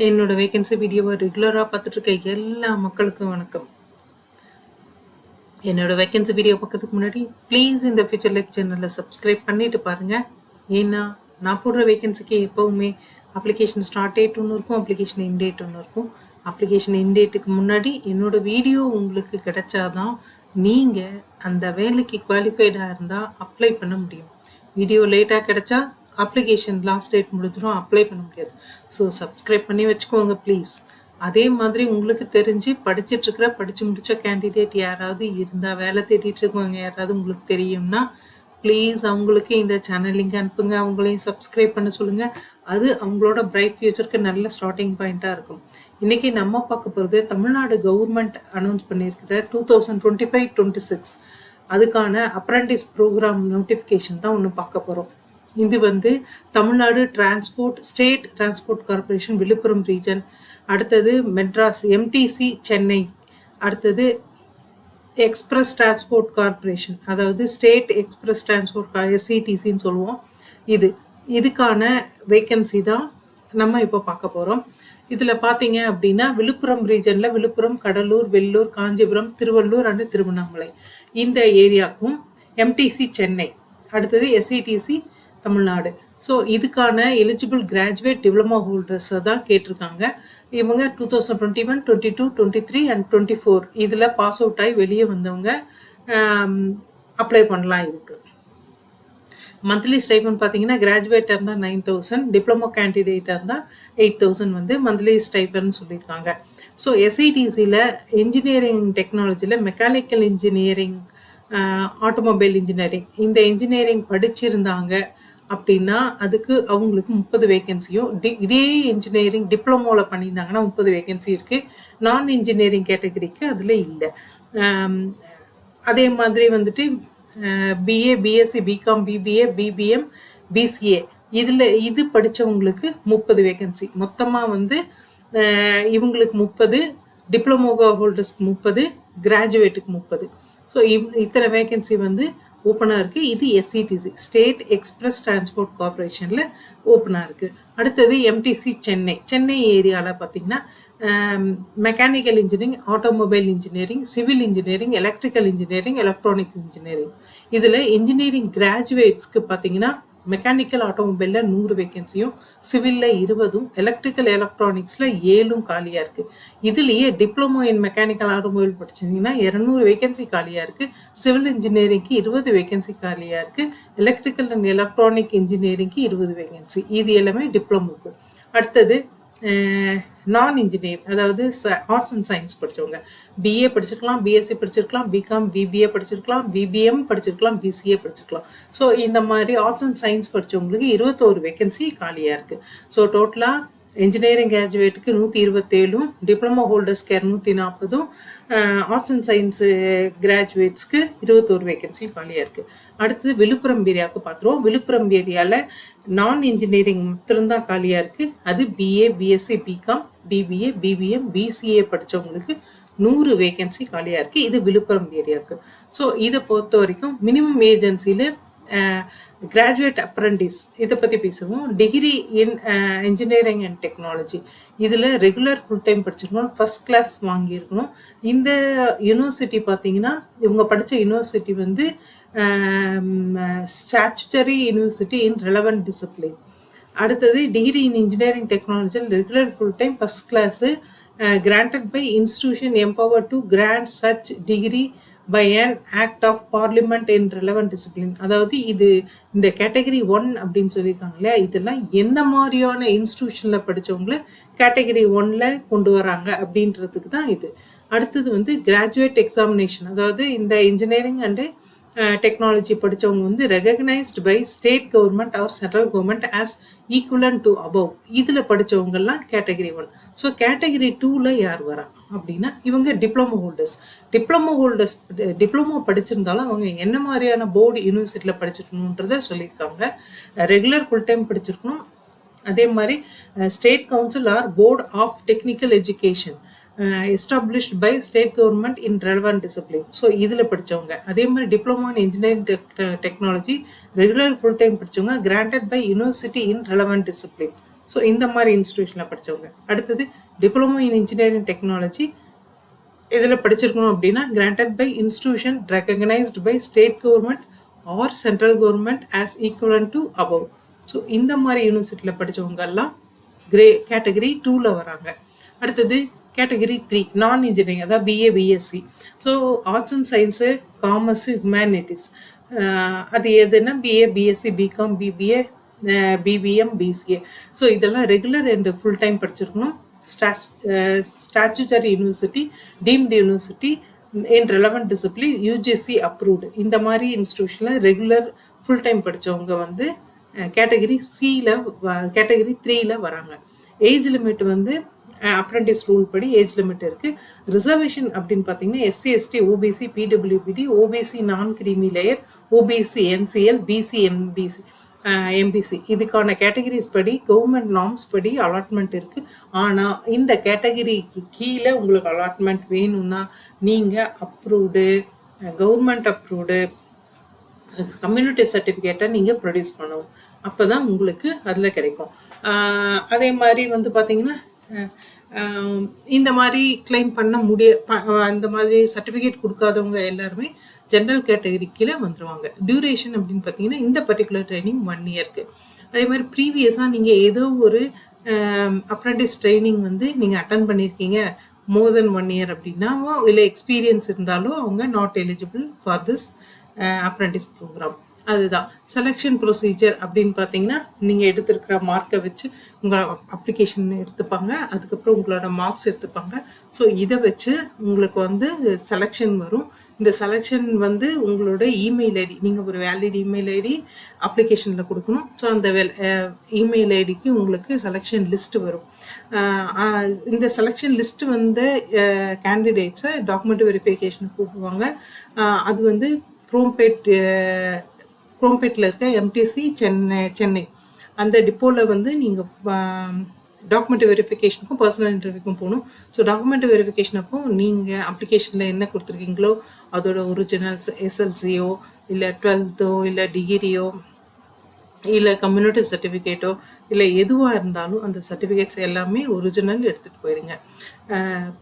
என்னோட வேகன்சி வீடியோவை ரெகுலராக பார்த்துட்டு இருக்க எல்லா மக்களுக்கும் வணக்கம். என்னோட வேகன்சி வீடியோ பார்க்கறதுக்கு முன்னாடி ப்ளீஸ் இந்த ஃபியூச்சர் லைஃப் சேனலை சப்ஸ்கிரைப் பண்ணிட்டு பாருங்கள். ஏன்னா நான் போடுற வேகன்சிக்கு எப்போவுமே அப்ளிகேஷன் ஸ்டார்ட் டேட் ஒன்று இருக்கும், அப்ளிகேஷன் இன் டேட் ஒன்று இருக்கும். அப்ளிகேஷன் இன் டேட்டுக்கு முன்னாடி என்னோடய வீடியோ உங்களுக்கு கிடைச்சாதான் நீங்கள் அந்த வேலைக்கு குவாலிஃபைடாக இருந்தால் அப்ளை பண்ண முடியும். வீடியோ லேட்டாக கிடைச்சா அப்ளிகேஷன் லாஸ்ட் டேட் முடிஞ்சிடும், அப்ளை பண்ண முடியாது. ஸோ சப்ஸ்கிரைப் பண்ணி வச்சுக்கோங்க ப்ளீஸ். அதே மாதிரி உங்களுக்கு தெரிஞ்சு படித்து முடித்த கேண்டிடேட் யாராவது இருந்தால், வேலை தேடிட்டு இருக்கவங்க யாராவது உங்களுக்கு தெரியும்னா ப்ளீஸ் அவங்களுக்கு இந்த சேனல் லிங்க் அனுப்புங்க, அவங்களையும் சப்ஸ்கிரைப் பண்ண சொல்லுங்கள். அது அவங்களோட பிரைட் ஃபியூச்சருக்கு நல்ல ஸ்டார்டிங் பாயிண்ட்டாக இருக்கும். இன்றைக்கி நம்ம பார்க்க போகிறது தமிழ்நாடு கவர்மெண்ட் அனௌன்ஸ் பண்ணியிருக்கிற 2025-26 அதுக்கான அப்ரண்டிஸ் ப்ரோக்ராம் நோட்டிஃபிகேஷன் தான் ஒன்று பார்க்க போகிறோம். இது Tamil Nadu state transport corporation Villupuram region, அடுத்தது மெட்ராஸ் எம்டிசி சென்னை, அடுத்தது எக்ஸ்பிரஸ் டிரான்ஸ்போர்ட் கார்பரேஷன், அதாவது ஸ்டேட் எக்ஸ்பிரஸ் டிரான்ஸ்போர்ட் எஸ்சிடிசின்னு சொல்லுவோம். இதுக்கான வேக்கன்சி தான் நம்ம இப்போ பார்க்க போகிறோம். இதில் பார்த்தீங்க அப்படின்னா விழுப்புரம் ரீஜனில் விழுப்புரம், கடலூர், வெள்ளூர், காஞ்சிபுரம், திருவள்ளூர் அண்டு திருவண்ணாமலை இந்த ஏரியாவுக்கும், எம்டிசி சென்னை, அடுத்தது எஸ்சிடிசி தமிழ்நாடு. ஸோ இதுக்கான எலிஜிபிள் கிராஜுவேட் டிப்ளமோ ஹோல்டர்ஸை தான் கேட்டிருக்காங்க. இவங்க 2021, 22, 23 அண்ட் 24 இதில் பாஸ் அவுட் ஆகி வெளியே வந்தவங்க அப்ளை பண்ணலாம். இதுக்கு மந்த்லி ஸ்டைபண்ட் பார்த்தீங்கன்னா கிராஜுவேட்டாக இருந்தால் 9,000, டிப்ளமோ கேண்டிடேட்டாக இருந்தால் 8,000 மந்த்லி ஸ்டைபண்ட் சொல்லியிருக்காங்க. ஸோ எஸ்ஐடிசியில் இன்ஜினியரிங் டெக்னாலஜியில் மெக்கானிக்கல் இன்ஜினியரிங், ஆட்டோமொபைல் இன்ஜினியரிங் இந்த இன்ஜினியரிங் படிச்சிருந்தாங்க அப்படின்னா அதுக்கு அவங்களுக்கு 30 வேகன்சியும், இதே இன்ஜினியரிங் டிப்ளமோவில் பண்ணியிருந்தாங்கன்னா 30 வேகன்சி இருக்குது. நான் இன்ஜினியரிங் கேட்டகரிக்கு அதில் இல்லை. அதே மாதிரி BA, BSc, BCom, BBA, BBM, BCA இது படித்தவங்களுக்கு 30 வேகன்சி. மொத்தமாக இவங்களுக்கு 30, டிப்ளமோ ஹோல்டர்ஸ்க்கு 30, கிராஜுவேட்டுக்கு 30. ஸோ இத்தனை வேகன்சி ஓப்பனாக இருக்குது. இது எஸ்சிடிசி ஸ்டேட் எக்ஸ்பிரஸ் டிரான்ஸ்போர்ட் கார்பரேஷனில் ஓப்பனாக இருக்குது. அடுத்தது எம்டிசி சென்னை ஏரியாவில் பார்த்திங்கன்னா mechanical engineering, automobile engineering, civil engineering, electrical engineering, electronic engineering இதில் இன்ஜினியரிங் கிராஜுவேட்ஸ்க்கு பார்த்திங்கன்னா மெக்கானிக்கல் ஆட்டோமொபைலில் 100 வேகன்சியும், சிவிலில் 20, எலக்ட்ரிக்கல் எலக்ட்ரானிக்ஸில் 7 காலியாக இருக்குது. இதுலேயே டிப்ளமோ இன் மெக்கானிக்கல் ஆட்டோமொபைல் படிச்சிங்கன்னா 200 வேகன்சி காலியாக இருக்குது. சிவில் இன்ஜினியரிங்க்கு 20 வேகன்சி காலியாக இருக்குது. எலக்ட்ரிக்கல் அண்ட் எலக்ட்ரானிக் இன்ஜினியரிங்க்கு 20 வேகன்சி. இது எல்லாமே டிப்ளமோக்கு. அடுத்தது நான் இன்ஜினியர், அதாவது ஆர்ட்ஸ் அண்ட் சயின்ஸ் படித்தவங்க பிஏ படிச்சிருக்கலாம், பிஎஸ்சி படிச்சிருக்கலாம், பிகாம், பிபிஏ படிச்சிருக்கலாம், பிபிஎம் படிச்சிருக்கலாம், பிசிஏ படிச்சிருக்கலாம். ஸோ இந்த மாதிரி ஆர்ட்ஸ் அண்ட் சயின்ஸ் படித்தவங்களுக்கு 21 வேகன்சி காலியாக இருக்குது. ஸோ டோட்டலாக இன்ஜினியரிங் கிராஜுவேட்டுக்கு 127, டிப்ளமோ ஹோல்டர்ஸ்க்கு 240, ஆர்ட்ஸ் அண்ட் சயின்ஸு கிராஜுவேட்ஸ்க்கு 21 வேகன்சி காலியாக இருக்குது. அடுத்தது விழுப்புரம் ஏரியாவுக்கு பார்த்துருவோம். விழுப்புரம் ஏரியாவில் நான் இன்ஜினியரிங் மாத்திரம்தான் காலியாக இருக்குது. அது BA, BSc, BCom, BBA, BBM, BCA படித்தவங்களுக்கு 100 வேகன்சி காலியாக இருக்குது. இது விழுப்புரம் ஏரியாவுக்கு. ஸோ இதை பொறுத்த வரைக்கும் மினிமம் ஏஜென்சியில் கிராஜுவேட் அப்ரண்டிஸ் இதை பற்றி பேசுவோம். Degree in engineering and technology இதில் ரெகுலர் ஃபுல் டைம் படிச்சிருக்கணும், ஃபஸ்ட் கிளாஸ் வாங்கியிருக்கணும். இந்த யூனிவர்சிட்டி பார்த்தீங்கன்னா இவங்க படித்த university statutory university in relevant discipline. அடுத்தது டிகிரி இன் இன்ஜினியரிங் டெக்னாலஜியில் regular full time first class granted by institution empowered to grant such degree by an act of parliament in relevant discipline. அதாவது இது இந்த category 1 அப்படின்னு சொல்லியிருக்காங்க இல்லையா, இதெல்லாம் எந்த மாதிரியான இன்ஸ்டிடியூஷனில் படித்தவங்கள கேட்டகரி 1ல் கொண்டு வராங்க அப்படின்றதுக்கு தான் இது. அடுத்தது கிராஜுவேட் எக்ஸாமினேஷன், அதாவது இந்த இன்ஜினியரிங் அண்டு டெக்னாலஜி படித்தவங்க recognised by state government or central government as equivalent to above இதில் படித்தவங்கெல்லாம் கேட்டகரி 1. ஸோ கேட்டகரி 2ல் யார் வரா அப்படின்னா இவங்க டிப்ளமோ ஹோல்டர்ஸ் டிப்ளமோ படிச்சிருந்தாலும் அவங்க என்ன மாதிரியான போர்டு யூனிவர்சிட்டியில் படிச்சிருக்கணுன்றதை சொல்லியிருக்காங்க. ரெகுலர் ஃபுல் டைம் படிச்சிருக்கணும். அதே மாதிரி state council or board of technical education established by state government in relevant discipline. So இதில் படித்தவங்க. அதே மாதிரி diploma in engineering technology regular full time படித்தவங்க granted by university in relevant discipline. So இந்த மாதிரி இன்ஸ்டிடியூஷனில் படித்தவங்க. அடுத்தது டிப்ளமோ இன் இன்ஜினியரிங் டெக்னாலஜி இதில் படிச்சிருக்கணும் அப்படின்னா granted by institution recognised by state government or central government as equivalent to above. So இந்த மாதிரி யூனிவர்சிட்டியில் படித்தவங்க எல்லாம் கேட்டகரி 2ல் வராங்க. அடுத்தது கேட்டகரி 3 நான் இன்ஜினியரிங், அதாவது BA BSc. So arts and science, commerce, humanities. அது எதுனா BA BSc, BCom, BBA, BBM, BCA. So இதெல்லாம் ரெகுலர் அண்ட் ஃபுல் டைம் படிச்சிருக்கணும். Statutory university, deemed university in relevant discipline, UGC approved. இந்த மாதிரி இன்ஸ்டிடியூஷனில் regular full time படித்தவங்க வந்து category சியில் category 3ல் வராங்க. ஏஜ் லிமிட் வந்து அப்ரெண்டிஸ் ரூல் படி ஏஜ் லிமிட் இருக்குது. ரிசர்வேஷன் அப்படின்னு பார்த்தீங்கன்னா எஸ்சி, எஸ்டி, ஓபிசி, பிடபிள்யூபிடி, OBC non creamy layer, OBC NCL, BC MBC, MBC இதுக்கான கேட்டகரிஸ் படி கவர்மெண்ட் நார்ம்ஸ் படி அலாட்மெண்ட் இருக்குது. ஆனால் இந்த கேட்டகரிக்கு கீழே உங்களுக்கு அலாட்மெண்ட் வேணும்னா நீங்கள் அப்ரூவ்டு, கவர்மெண்ட் அப்ரூவ்டு கம்யூனிட்டி சர்டிஃபிகேட்டை நீங்கள் ப்ரொடியூஸ் பண்ணணும். அப்போ தான் உங்களுக்கு அதில் கிடைக்கும். அதே மாதிரி வந்து பார்த்தீங்கன்னா இந்த மாதிரி கிளைம் பண்ண இந்த மாதிரி சர்டிஃபிகேட் கொடுக்காதவங்க எல்லாருமே ஜென்ரல் கேட்டகரி கீழே வந்துடுவாங்க. டியூரேஷன் அப்படின்னு பார்த்தீங்கன்னா இந்த பர்டிகுலர் ட்ரைனிங் 1 இயருக்கு. அதே மாதிரி ப்ரீவியஸாக நீங்கள் ஏதோ ஒரு அப்ரெண்டிஸ் ட்ரைனிங் வந்து நீங்கள் அட்டன் பண்ணியிருக்கீங்க மோர் தென் 1 இயர் அப்படின்னா, இல்லை எக்ஸ்பீரியன்ஸ் இருந்தாலும் அவங்க not eligible for this apprentice program. அதுதான் செலெக்ஷன் ப்ரொசீஜர் அப்படின்னு பார்த்தீங்கன்னா நீங்கள் எடுத்துருக்கிற மார்க்கை வச்சு உங்கள் அப்ளிகேஷன் எடுத்துப்பாங்க. அதுக்கப்புறம் உங்களோட மார்க்ஸ் எடுத்துப்பாங்க. ஸோ இதை வச்சு உங்களுக்கு வந்து செலெக்ஷன் வரும். இந்த செலெக்ஷன் வந்து உங்களோட இமெயில் ஐடி, நீங்கள் ஒரு வேலிட் இமெயில் ஐடி அப்ளிகேஷனில் கொடுக்கணும். ஸோ அந்த இமெயில் ஐடிக்கு உங்களுக்கு செலெக்ஷன் லிஸ்ட்டு வரும். இந்த செலெக்ஷன் லிஸ்ட்டு வந்து கேண்டிடேட்ஸை டாக்குமெண்ட் வெரிஃபிகேஷனுக்கு கூப்பிடுவாங்க. அது வந்து குரோம்பேட்டில் இருக்க எம்டிசி சென்னை அந்த டிப்போவில் வந்து நீங்கள் டாக்குமெண்ட் வெரிஃபிகேஷனுக்கும் பர்சனல் இன்டர்வியூக்கும் போகணும். ஸோ டாக்குமெண்ட் வெரிஃபிகேஷன் அப்போ நீங்கள் அப்ளிகேஷனில் என்ன கொடுத்துருக்கீங்களோ அதோட ஒரிஜினல்ஸ், எஸ்எல்சியோ இல்லை 12th இல்லை டிகிரியோ இல்லை கம்யூனிட்டி சர்டிஃபிகேட்டோ இல்லை எதுவாக இருந்தாலும் அந்த சர்டிஃபிகேட்ஸ் எல்லாமே ஒரிஜினல் எடுத்துகிட்டு போயிடுங்க.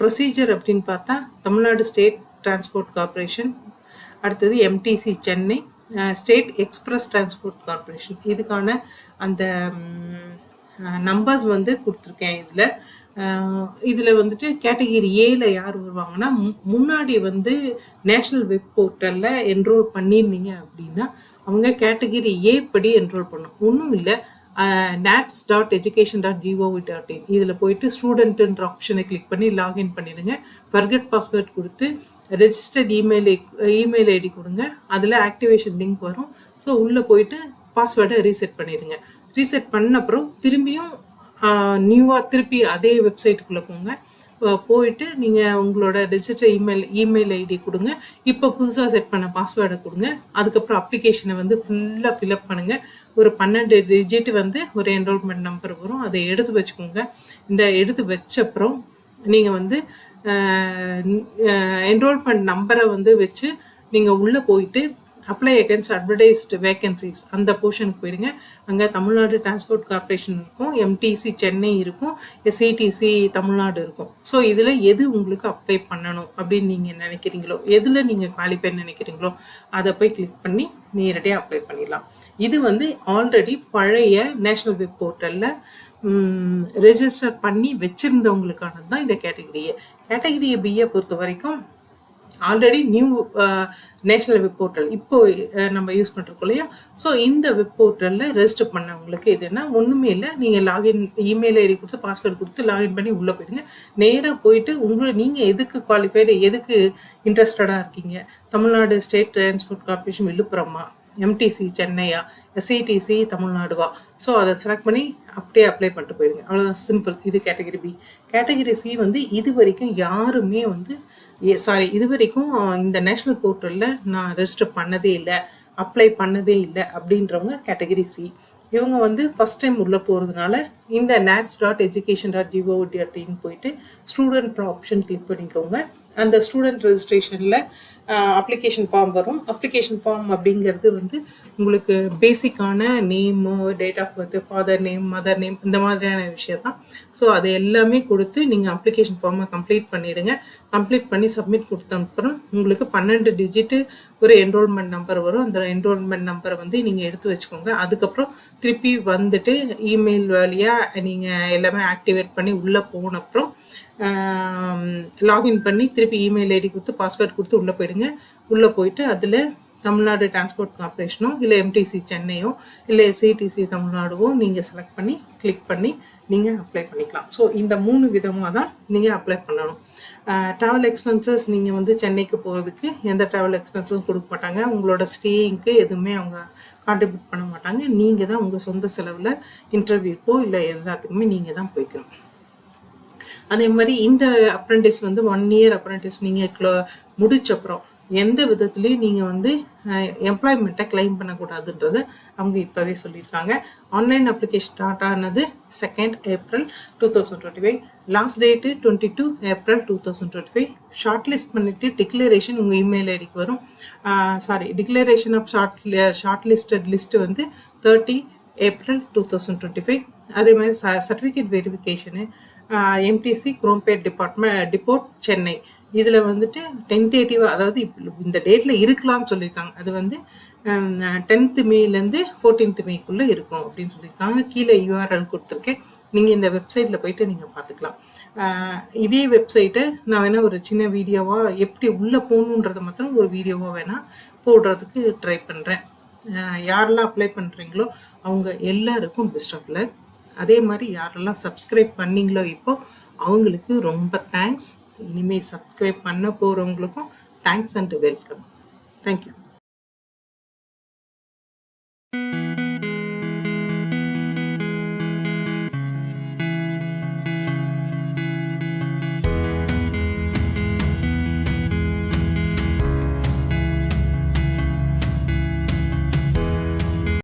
ப்ரொசீஜர் அப்படின்னு பார்த்தா தமிழ்நாடு ஸ்டேட் டிரான்ஸ்போர்ட் கார்பரேஷன், அடுத்தது MTC Chennai, state express transport corporation இதுக்கான அந்த நம்பர்ஸ் வந்து கொடுத்துருக்கேன். இதில் வந்துட்டு கேட்டகிரி ஏல யார் வருவாங்கன்னா, முன்னாடி வந்து நேஷ்னல் வெப் போர்ட்டலில் என்ரோல் பண்ணியிருந்தீங்க அப்படின்னா அவங்க கேட்டகிரி ஏ படி என்ரோல் பண்ணணும். ஒன்றும் இல்லை, nats.education.gov.in இதில் போயிட்டு ஸ்டூடெண்ட்டுன்ற ஆப்ஷனை கிளிக் பண்ணி லாகின் பண்ணிடுங்க. ஃபர்கெட் பாஸ்வேர்ட் கொடுத்து ரெஜிஸ்டர்ட் இமெயில் ஐடி கொடுங்க. அதில் ஆக்டிவேஷன் லிங்க் வரும். ஸோ உள்ளே போயிட்டு பாஸ்வேர்டை ரீசெட் பண்ணிடுங்க. ரீசெட் பண்ண அப்புறம் திரும்பியும் நியூவாக திருப்பி அதே வெப்சைட்டுக்குள்ளே போங்க. போயிட்டு நீங்கள் உங்களோட ரெஜிஸ்டர் இமெயில் ஐடி கொடுங்க. இப்போ புதுசாக செட் பண்ண பாஸ்வேர்டை கொடுங்க. அதுக்கப்புறம் அப்ளிகேஷனை வந்து ஃபுல்லாக ஃபில்அப் பண்ணுங்கள். ஒரு 12 டிஜிட் வந்து ஒரு என்ரோல்மெண்ட் நம்பர் வரும், அதை எடுத்து வச்சுக்கோங்க. இந்த எடுத்து வச்சப்புறம் நீங்கள் வந்து என்ரோல்மெண்ட் நம்பரை வந்து வச்சு நீங்கள் உள்ளே போயிட்டு அப்ளை அகேன்ஸ்ட் அட்வர்டைஸ்டு வேகன்சிஸ் அந்த போர்ஷனுக்கு போயிடுங்க. அங்கே தமிழ்நாடு டிரான்ஸ்போர்ட் கார்பரேஷன் இருக்கும், எம்டிசி சென்னை இருக்கும், எஸ்சிடிசி தமிழ்நாடு இருக்கும். ஸோ இதில் எது உங்களுக்கு அப்ளை பண்ணணும் அப்படின்னு நீங்கள் நினைக்கிறீங்களோ, எதில் நீங்கள் குவாலிஃபை நினைக்கிறீங்களோ அதை போய் கிளிக் பண்ணி நேரடியாக அப்ளை பண்ணிடலாம். இது வந்து ஆல்ரெடி பழைய நேஷ்னல் வெப் போர்ட்டலில் ரெஜிஸ்டர் பண்ணி வச்சுருந்தவங்களுக்கானது தான் இந்த கேட்டகிரி பிஏ பொறுத்த வரைக்கும் already new national web portal இப்போ நம்ம யூஸ் பண்ணிருக்கோம் இல்லையா. ஸோ இந்த வெப் போர்ட்டலில் ரெஜிஸ்டர் பண்ணவங்களுக்கு இதுன்னா ஒன்றுமே இல்லை, நீங்கள் லாகின் இமெயில் ஐடி கொடுத்து பாஸ்வேர்டு கொடுத்து லாகின் பண்ணி உள்ளே போயிடுங்க. நேராக போயிட்டு நீங்கள் எதுக்கு குவாலிஃபைடு, எதுக்கு இன்ட்ரெஸ்டடாக இருக்கீங்க, தமிழ்நாடு ஸ்டேட் டிரான்ஸ்போர்ட் கார்பரேஷன் விழுப்புரமா, எம்டிசி சென்னையா, எஸ்ஐடிசி தமிழ்நாடுவா, ஸோ அதை செலக்ட் பண்ணி அப்படியே அப்ளை பண்ணிட்டு போயிடுங்க. அவ்வளோதான், சிம்பிள். இது கேட்டகிரி பி. கேட்டகிரி சி வந்து இது வரைக்கும் யாருமே வந்து இது வரைக்கும் இந்த நேஷ்னல் போர்ட்டலில் நான் ரெஜிஸ்டர் பண்ணதே இல்லை, அப்ளை பண்ணதே இல்லை அப்படின்றவங்க கேட்டகிரி சி. இவங்க வந்து ஃபஸ்ட் டைம் உள்ளே போகிறதுனால இந்த nats.education.gov.in போயிட்டு ஸ்டூடெண்ட் ஆப்ஷன் கிளிக் பண்ணிக்கோங்க. அந்த ஸ்டூடெண்ட் ரெஜிஸ்ட்ரேஷனில் அப்ளிகேஷன் ஃபார்ம் வரும். அப்ளிகேஷன் ஃபார்ம் அப்படிங்கிறது வந்து உங்களுக்கு பேசிக்கான name, date of birth, father name, mother name, இந்த மாதிரியான விஷயம் தான். ஸோ அது எல்லாமே கொடுத்து நீங்கள் அப்ளிகேஷன் ஃபார்மை கம்ப்ளீட் பண்ணிவிடுங்க. கம்ப்ளீட் பண்ணி சப்மிட் கொடுத்த அப்புறம் உங்களுக்கு 12 டிஜிட்டு ஒரு என்ரோல்மெண்ட் நம்பர் வரும். அந்த என்ரோல்மெண்ட் நம்பரை வந்து நீங்கள் எடுத்து வச்சுக்கோங்க. அதுக்கப்புறம் திருப்பி வந்துட்டு இமெயில் வழியாக நீங்கள் எல்லாமே ஆக்டிவேட் பண்ணி உள்ளே போன அப்புறம் லாகின் பண்ணி திருப்பி இமெயில் ஐடி கொடுத்து பாஸ்வேர்ட் கொடுத்து உள்ளே போயிடுங்க. உள்ளே போயிட்டு அதில் தமிழ்நாடு டிரான்ஸ்போர்ட் கார்பரேஷனோ இல்லை எம்டிசி சென்னையோ இல்லை சிடிசி தமிழ்நாடுவோ நீங்கள் செலக்ட் பண்ணி கிளிக் பண்ணி நீங்கள் அப்ளை பண்ணிக்கலாம். ஸோ இந்த 3 விதமாக தான் நீங்கள் அப்ளை பண்ணணும். ட்ராவல் எக்ஸ்பென்சஸ் நீங்கள் வந்து சென்னைக்கு போகிறதுக்கு எந்த ட்ராவல் எக்ஸ்பென்சஸும் கொடுக்க மாட்டாங்க. உங்களோட ஸ்டேயிங்க்கு எதுவுமே அவங்க கான்ட்ரிபியூட் பண்ண மாட்டாங்க. நீங்கள் தான் உங்கள் சொந்த செலவில் இன்டர்வியூக்கோ இல்லை எல்லாத்துக்குமே நீங்கள் தான் போய்க்கணும். அதே மாதிரி இந்த அப்ரெண்டிஸ் வந்து 1 இயர் அப்ரெண்டிஸ் நீங்கள் முடிச்சப்புறம் எந்த விதத்துலேயும் நீங்கள் வந்து எம்ப்ளாய்மெண்ட்டை கிளைம் பண்ணக்கூடாதுன்றதை அவங்க இப்போவே சொல்லியிருக்காங்க. ஆன்லைன் அப்ளிகேஷன் ஸ்டார்ட் ஆனது 2 April 2025. Last date 22 April 2025. Short list பண்ணிவிட்டு டிக்ளரேஷன் உங்கள் இமெயில் ஐடிக்கு வரும். Declaration of short listed list வந்து 30 ஏப்ரல் 2025. அதே மாதிரி certificate verification MTC Chromepet depot Chennai இதில் வந்துட்டு டென்டேட்டிவாக, அதாவது இந்த டேட்டில் இருக்கலாம்னு சொல்லியிருக்காங்க. அது வந்து 10th மேலேருந்து 14th மேக்குள்ளே இருக்கும் அப்படின்னு சொல்லியிருக்காங்க. கீழே யூஆர்எல் கொடுத்துருக்கேன். நீங்கள் இந்த வெப்சைட்டில் போயிட்டு நீங்கள் பார்த்துக்கலாம். இதே வெப்சைட்டை நான் வேணால் ஒரு சின்ன வீடியோவாக எப்படி உள்ளே போகணுன்றதை மாத்திரம் ஒரு வீடியோவாக வேணால் போடுறதுக்கு ட்ரை பண்ணுறேன். யாரெல்லாம் அப்ளை பண்ணுறீங்களோ அவங்க எல்லாருக்கும் பெஸ்ட் ஆஃப் லக். அதே மாதிரி யாரெல்லாம் சப்ஸ்கிரைப் பண்ணிங்களோ இப்போது அவங்களுக்கு ரொம்ப தேங்க்ஸ். இனிமேல் சப்ஸ்கிரைப் பண்ண போகிறவங்களுக்கும் தேங்க்ஸ் அண்ட் வெல்கம். தேங்க்யூ.